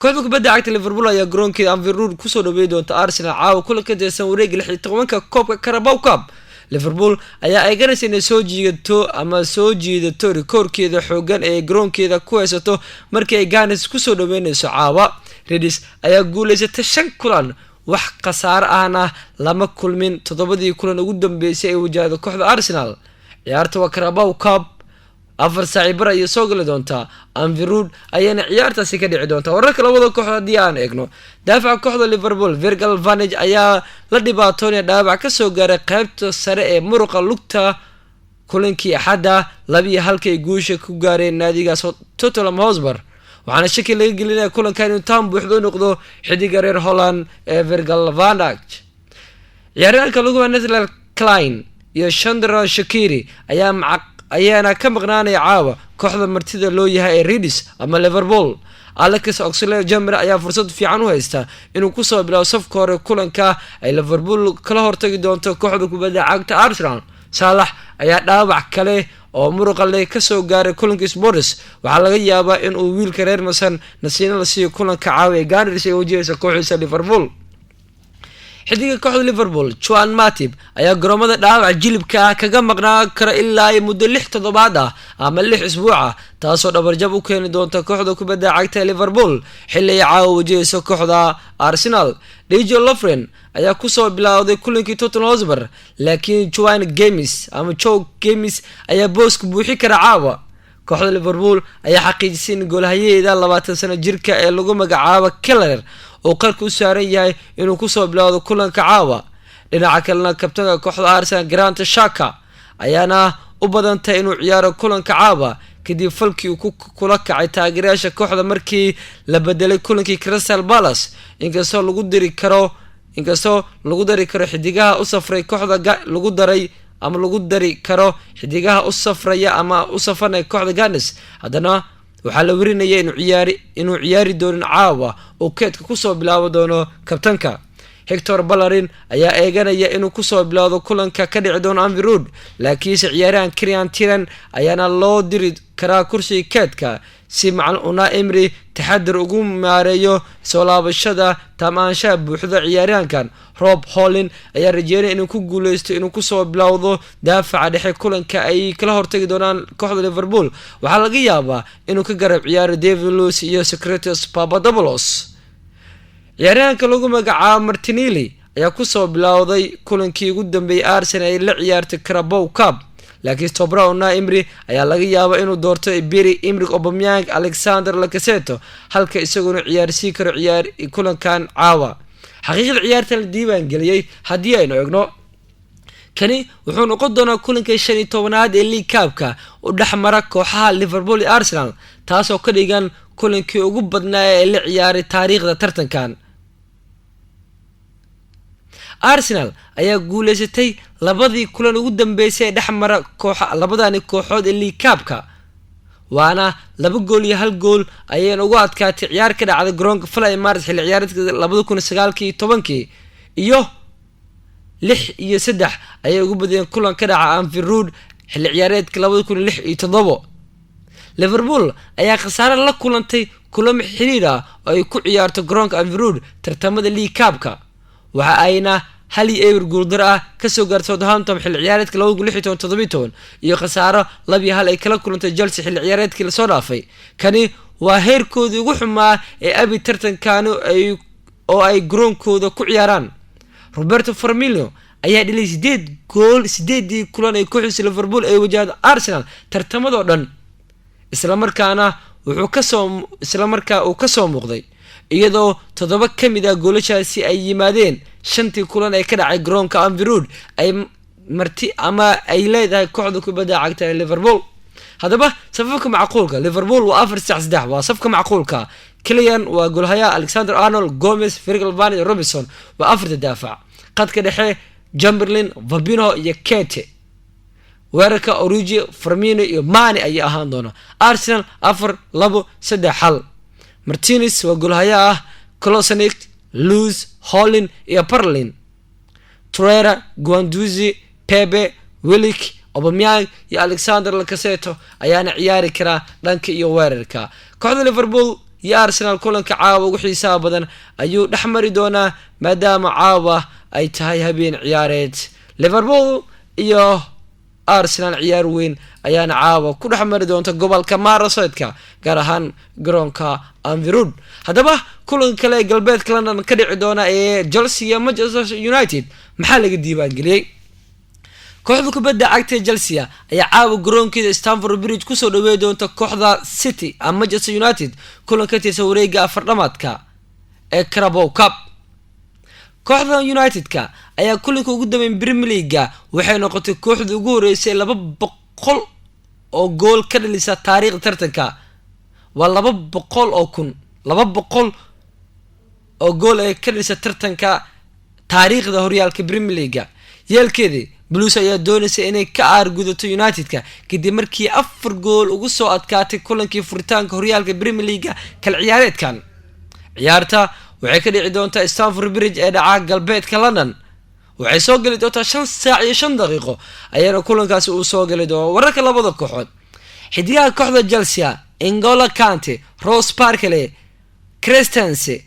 kooxda kubadda cagta Liverpool ayaa garoonkeeda Anfield Road ku soo dhaweey doonta Arsenal caawa kula ka tirsan wareegga 16-ka koobka Carabao Cup. Liverpool ayaa ay garanaysaa inay soo jiidato rikoorkeeda xoogan ee garoonkeeda ku haysato markii ay Gunners ku soo dhaweynayso caawa. Reds ayaa guuleysatay 5 kulan wax khasaare ahna lama kulmin 7 kulan ugu dambeysay ay wajahdo kooxda Arsenal. ciyaarta waa Carabao Cup 4 saac bar ay soo gali doontaa Anfield Road ayana ciyaartaasi ka dhici doonta. Wararka labada kooxood hadii aan eegno, daafaca kooxda Liverpool Virgil van Dijk ayaa la dhibaatoonay dhaawac ka soo gaaray qaybta sare ee muruqa lugta kulankii Axada 2-1 ay guusha ku gaareen naadiga Tottenham Hotspur. waxaana shaki laga gelinayaa kulankan inuu taan buuxdo noqdo xidiga reer Holland ee Virgil van Dijk. ciyaaryahanka lagu Nathaniel Klein iyo Chandra Shaqiri ayaana ka maqnaanaya caawa kooxda martida loo yahay ee Reds ama Liverpool. Alex Oxlade-Chamberlain ayaa fursad fiican u haysta inuu ku soo bilaabo safka hore kulanka ay Liverpool kala hortagi doonto kooxda kubadda cagta Arsenal. Salah ayaa dhaawac kale oo muruqa leh ka soo gaaray kulanka Spurs. waxaa laga yaabaa in uu wiilka reer Masan nasiino la siiyo kulanka caawa ee Gunners ay wajahayso kooxda Liverpool. xidiga kooxda Liverpool Juan Matip ayaa garoomada dhaawac jilibka kaga maqnaa kara ilaa muddo 6 toddobaad ama 6 isbuuc taasoo dhabarjab u keeni doonta kooxda kubadda cagta Liverpool xilli ay caawa wajahayso kooxda Arsenal. Diego Lovren ayaa ku soo bilowday kulankii Tottenham Hotspur, laakiin Joe Games ayaa booska buuxi kara caawa. kooxda Liverpool ayaa xaqiijisay in goolhayeeda 20 sano jirka ee lagu magacaabo Keller oo qarka u saaran yahay inuu ku soo bilowdo kulanka caawa. dhinaca kalena kabtanka kooxda Arsenal Granit Xhaka ayaana u badantay inuu ciyaaro kulanka caawa kadib falkii uu kula kacay taageerayaasha kooxda markii la bedelay kulankii Crystal Palace. inkastoo lagu dari karo xidigaha u safray kooxda lagu dari karo xidigaha u safraya ama u safarnay kooxda Gunners, haddana waxaa la warinaya inuu ciyaari doonin caawa oo keedka ku soo bilaabo doono kabtanka. Hector Bellerin ayaa eeganaya inuu ku soo bilowdo kulanka ka dhici doono Anfield Road, laakiinse ciyaaryahan Kieran Tierney ayaana loo diri karaa kursiga keedka si macallin Unai Emery taxadar ugu maareeyo soo laabashada tamaanshaha buuxda ciyaaryahankan. Rob Holding ayaa rajeynaya inuu ku guuleysto inuu ku soo bilowdo daafaca dhexe kulanka ay kala hortagi doonaan kooxda Liverpool. waxaa laga yaabaa inuu ka garab ciyaaro David Luiz iyo Sokratis Papadopoulos. ciyaaryahanka lagu magacaabo Martinelli ayaa ku soo bilowday kulankii ugu dambeeyay Arsenal ay la ciyaartay Carabao Cup, laakiin Tobra Unai Emery ayaa laga yaabaa inuu doorto Pierre-Emerick Aubameyang, Alexander Lacazette halka isaguna ciyaarsiin karo kulankan caawa. xaqiiqda ciyaarta la diiwaan geliyay haddii aynu eegno, kani wuxuu noqon doonaa kulanka 15aad ee League Cup-ka u dhexmara kooxaha Liverpool iyo Arsenal, taasoo ka dhigan kulankii ugu badnaa ee la ciyaaray taariikhda tartankan. Arsenal ayaa guuleysatay 2 kulan ugu dambeysay ee dhexmara labadani kooxood ee League Cup-ka, waana 2 gool iyo 1 gool ayay ugu adkaatay ciyaar ka dhacday garoonka Fleetwood Marshes xilli ciyaareedka 2009 iyo 6-3 ayay ugu badiyeen kulan ka dhaca Anfield Road xilli ciyaareedka 2006-7. Liverpool ayaa khasaare la kulantay kulamo xiriir oo ay ku ciyaarto garoonka Anfield Road tartamada League Cup-ka, waxa ayna 1-1 guuldar ka soo gaartay Southampton xilli ciyaareedka 2016-17 iyo khasaaro 2-1 ay kala kulantay Chelsea xilli ciyaareedkii la soo dhaafay. kani waa heerkoodii ugu xumaa ee abi tartankan oo ay garoonkooda ku ciyaaraan. Roberto Firmino ayaa dhaliyay 8 gool 8 kulan ay kooxda Liverpool ay wajahdo Arsenal tartamada oo dhan, isla markaana uu ka soo muuqday iyadoo 7 kamid goolashaasi ay yimaadeen 5 kulan ay ka dhacay garoonka Anfield Road ay marti ama ay leedahay kooxda kubadda cagta Liverpool. haddaba safka macquulka Liverpool waa 4-3 waa safka macquulka. Kylian waa goolhayaha, Alexander Arnold, Gomez, Virgil van Dijk, Robinson waa 4 daafac. qadka dhexe Chamberlain, Fabinho iyo Kante. weerarka Origi, Firmino iyo Mane ayay ahaan doona. Arsenal 4-2-3-1. Martinez waa goolhayaha, Kolasinac, Luiz, Holding iyo Perlin. Torreira, Guendouzi, Pepe, Willock, Aubameyang iyo Alexander Lacazette ayaana ciyaari kara dhanka iyo weerarka. kooxda Liverpool iyo Arsenal kulanka caawa ugu xiisaha badan ayuu dhaxmari doonaa maadaama caawa ay tahay habeen ciyaareed. Liverpool iyo Arsenal ciyaar weyn ayaana caawa ku dhaxmari doonta gobolka Merseyside gaar ahaan garoonka Anfield Road. haddaba kulan kale galbeedka London ka dhici doona ee Chelsea iyo Manchester United maxaa laga diiwaan geliyay? kooxda kubadda cagta Chelsea ayaa caawa garoonkeeda Stamford Bridge ku soo dhaweey doonta kooxda City ama Manchester United kulan ka tirsan wareegga afardhamaadka ee Carabao Cup. kooxda United-ka ayaa kulanka ugu dambeeyay Premier League waxay noqotay kooxda ugu horeysay 200 oo gool ka dhalisa taariikhda tartanka. waa 200 oo gool ay ka dhalisa tartanka taariikhda horyaalka Premier League. yeelkeedii Blues ayaa doonaysa inay ka aargudato United-ka kadib markii 4 gool ugu soo adkaatay kulankii furitaanka horyaalka Premier League kala ciyaareedkan. ciyaarta waxay ka dhici doontaa Stamford Bridge ee dhaca galbeedka London. waxay soo gali doontaa 5 saac iyo 5 daqiiqo ayaana kulankaasi uu soo gali doona. wararka labada kooxood xidigaha kooxda Chelsea N'Golo Kante, Ross Barkley, Christensen,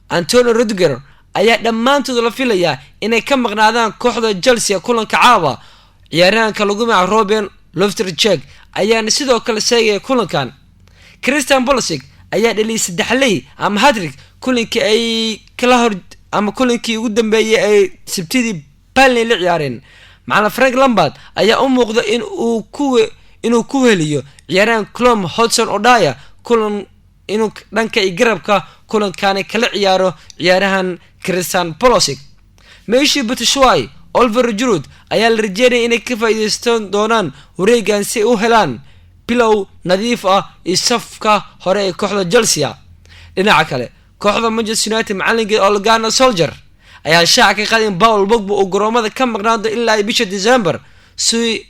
Antonio Rudiger ayaa dhammaantood la filayaa inay ka maqnaadaan kooxda Chelsea kulanka caawa. ciyaarahanka lagu magacaabo Robin Loftus-Cheek ayaana sidoo kale sheegay kulankan. Christian Pulisic ayaa dhaliyay 3 ley ama hat-trick kulankii ay kala hor ama kulankii ugu dambeeyay ay Sabtidii Burnley la ciyaareen. macna Frank Lampard ayaa u muuqda inuu ku heliyo ciyaarahan Callum Hudson-Odoi kulan inuu dhanka garabka kulankan kala ciyaaro ciyaarahan Christian Pulisic. Michy Batshuayi, Oliver Giroud ayaa la rajeynayay inay ka faa'iideysan doonaan wareegan si u helaan bilow nadiif ah iyo safka hore ee kooxda Chelsea. dhinaca kale kooxda Manchester United macalinka Ole Gunnar Solskjaer ayaa shaaca ka qaaday in Paul Pogba uu garoomada ka maqnaado ilaa bisha December si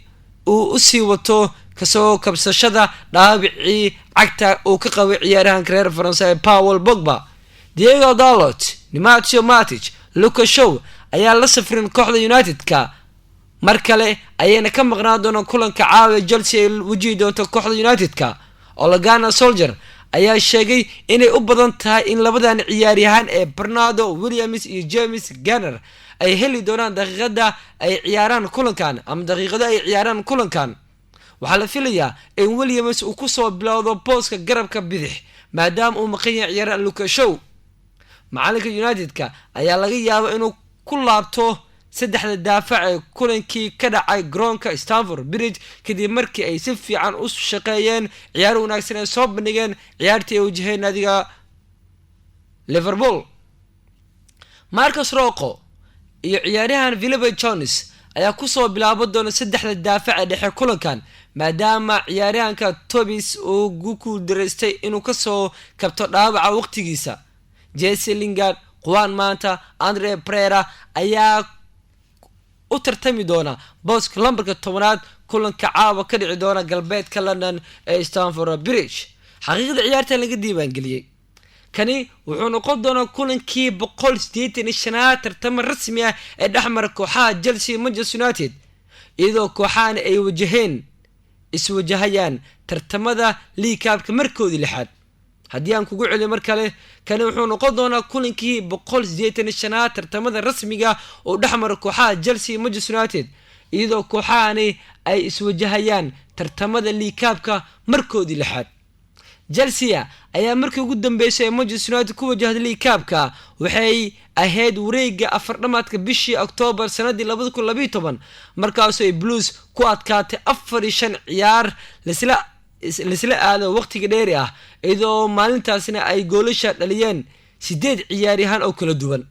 uu u sii wato kasoo kabsashada dhaawacii cagta uu ka qabay ciyaarahan reer Faransa Paul Pogba. Diego Dalot, Nemanja Matic, Luka Shaw ayaa la safrin kooxda United-ka mar kale ayayna ka maqnaan doonaan kulanka caawa Chelsea ay wajihi doonto kooxda United-ka. Ole Gunnar Solskjaer ayaa sheegay inay u badan tahay in labadan ciyaaryahan ee Bernardo Williams iyo James Garner ay heli doonaan daqiiqada ay ciyaaraan kulankan ama daqiiqada ay ciyaaraan kulankan. waxaa la filayaa in Williams uu ku soo bilowdo booska garabka bidix maadaama uu maqan yahay ciyaaraha Luka Shaw. macalinka United-ka ayaa laga yaabaa inuu ku laabto saddexda daafac ee kulankii ka dhacay garoonka Stamford Bridge kadib markii ay si fiican u shaqeeyeen ciyaar wanaagsan ee soo bandhigeen ciyaartii ay wajaheen naadiga Liverpool. Marcus Rocco iyo ciyaaryahan Philip Jones ayaa ku soo bilaabo doona saddexda daafac ee dhexe kulankan maadaama ciyaaryahanka Tobias uu ku dareystay inuu ka soo kabto dhaawaca waqtigiisa. Jesse Lingard, Juan Mata, Andre Pereira ayaa u tartami doona booska lambarka 10aad kulanka caawa ka dhici doona galbeedka London ee Stamford Bridge. xaqiiqda ciyaarta laga diiwaan geliyay kani wuxuu noqon doonaa kulankii 185 tartamo rasmi ah ee dhexmara kooxaha Chelsea iyo Manchester United iyadoo kooxahan ay iswajahayaan tartamada League Cup markoodii lixaad. haddii aan kugu celiyo mar kale kani wuxuu noqon doonaa kulankii 185 tartamada rasmiga oo dhexmara kooxaha Chelsea iyo Manchester United iyadoo kooxahani ay iswajahayaan tartamada League Cup markoodii lixaad. Chelsea ayaa markii ugu dambeysay Manchester United ku wajahday League Cup waxay ahayd wareegga afardhamaadka bishii October sanadii 2012 markaas ay Blues ku adkaatay 4-5 ciyaar lisla aado waqtiga dheeri ah iyadoo maalintaasina ay goolasha dhaliyeen 8 ciyaaryahan oo kala duwan.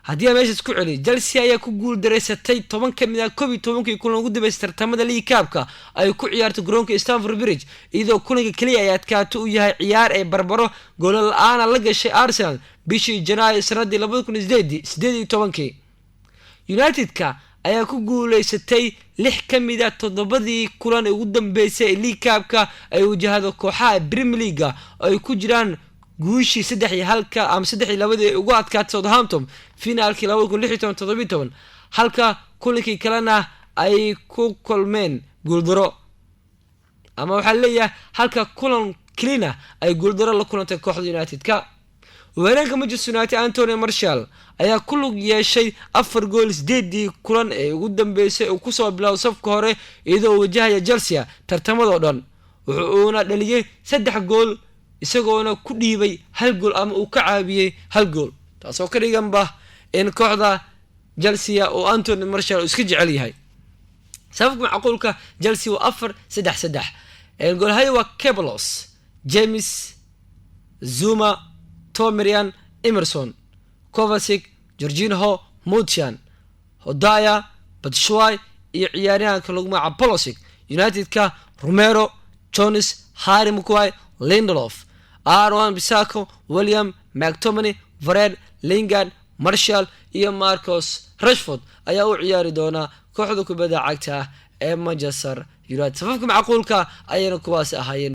haddii meesha isku celi Chelsea ayaa ku guul dareysatay 10 kamid ah 12 kulan ugu dambeysay tartamada League Cup ay ku ciyaartay garoonka Stamford Bridge iyadoo kulanka kaliya ay adkaato u yahay ciyaar ay barbaro gool la'aan la gashay Arsenal bishii Janaayo sanadii 2018. United-ka ayaa ku guuleysatay 6 kamid ah 7 kulan ugu dambeysay League Cup ay wajahdo kooxaha Premier League ay ku jiraan guushii 3-2 ama 3-2 ugu adkaatay Southampton finaalkii 2016-17 halka kulankii kalena ay ku kulmeen guuldaro ama waxa leeyahay halka kulan kelina ay guuldaro la kulantay kooxda United-ka. weerarka Manchester United Anthony Martial ayaa ku lug yeeshay 4 gool 8 kulan ee ugu dambeysay oo ku soo bilaw safka hore iyadoo wajahaya Chelsea tartamada dhan. wuxuuna dhaliyay 3 gool isagoona ku dhiibay 1 gool ama uu ka caabiyay 1 gool, taasoo ka dhiganba in kooxda Chelsea oo Anthony Martial iska jecel yahay. sababka macquulka Chelsea waa 4-3-3. goolhaye waa Ceballos, James, Zuma, Tomirian, Emerson, Kovacic, Jorginho, Mutian, Hodaya, Batshuayi iyo ciyaaryahanka lagu magacaabo Pulisic. United-ka Romero, Jones, Harry Maguire, Lindelof, Aaron Bissaka, William, McTominay, Varane, Lingard, Martial iyo Marcus Rashford ayaa u ciyaari doona kooxda kubadda cagta ee Manchester United. safafka macquulka ayayna kuwaas ahaayeen.